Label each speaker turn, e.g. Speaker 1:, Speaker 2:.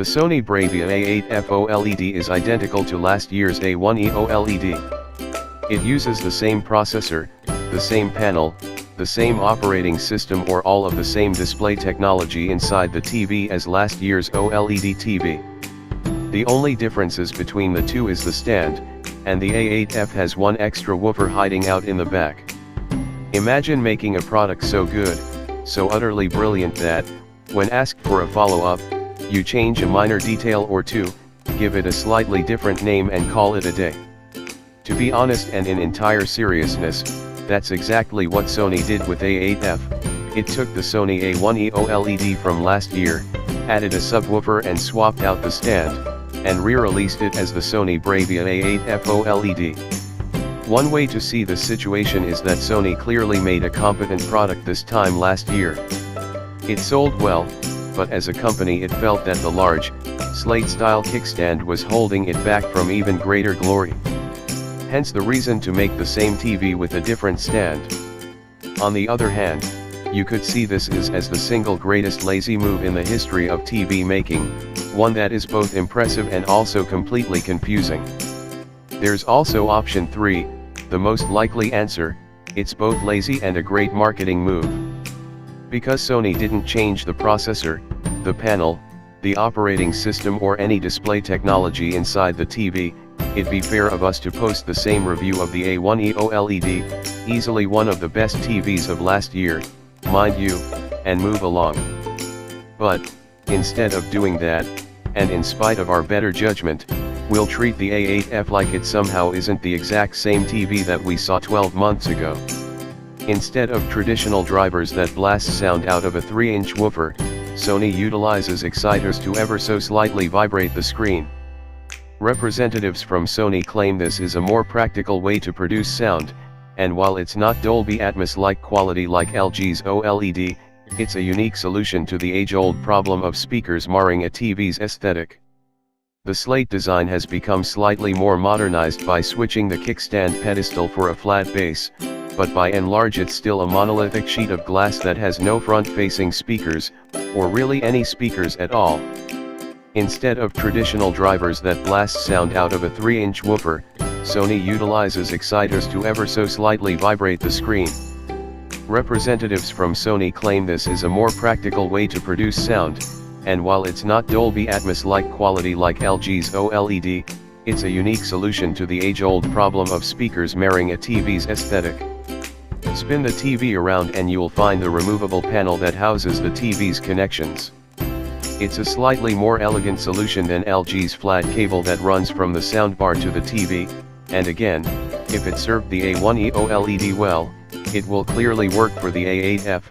Speaker 1: The Sony Bravia A8F OLED is identical to last year's A1E OLED. It uses the same processor, the same panel, the same operating system or all of the same display technology inside the TV as last year's OLED TV. The only differences between the two is the stand, and the A8F has one extra woofer hiding out in the back. Imagine making a product so good, so utterly brilliant that, when asked for a follow-up, you change a minor detail or two, give it a slightly different name and call it a day. To be honest and in entire seriousness, that's exactly what Sony did with A8F. It took the Sony A1E OLED from last year, added a subwoofer and swapped out the stand, and re-released it as the Sony Bravia A8F OLED. One way to see the situation is that Sony clearly made a competent product this time last year. It sold well, but as a company it felt that the large, slate-style kickstand was holding it back from even greater glory. Hence the reason to make the same TV with a different stand. On the other hand, you could see this as the single greatest lazy move in the history of TV making, one that is both impressive and also completely confusing. There's also option 3, the most likely answer: it's both lazy and a great marketing move. Because Sony didn't change the processor, the panel, the operating system or any display technology inside the TV, it'd be fair of us to post the same review of the A1E OLED, easily one of the best TVs of last year, mind you, and move along. But, instead of doing that, and in spite of our better judgment, we'll treat the A8F like it somehow isn't the exact same TV that we saw 12 months ago. Instead of traditional drivers that blast sound out of a 3-inch woofer, Sony utilizes exciters to ever so slightly vibrate the screen. Representatives from Sony claim this is a more practical way to produce sound, and while it's not Dolby Atmos-like quality like LG's OLED, it's a unique solution to the age-old problem of speakers marring a TV's aesthetic. The slate design has become slightly more modernized by switching the kickstand pedestal for a flat base, but by and large it's still a monolithic sheet of glass that has no front-facing speakers, or really any speakers at all. Instead of traditional drivers that blast sound out of a 3-inch woofer, Sony utilizes exciters to ever so slightly vibrate the screen. Representatives from Sony claim this is a more practical way to produce sound, and while it's not Dolby Atmos-like quality like LG's OLED, it's a unique solution to the age-old problem of speakers marring a TV's aesthetic. Spin the TV around and you'll find the removable panel that houses the TV's connections. It's a slightly more elegant solution than LG's flat cable that runs from the soundbar to the TV, and again, if it served the A1E OLED well, it will clearly work for the A8F.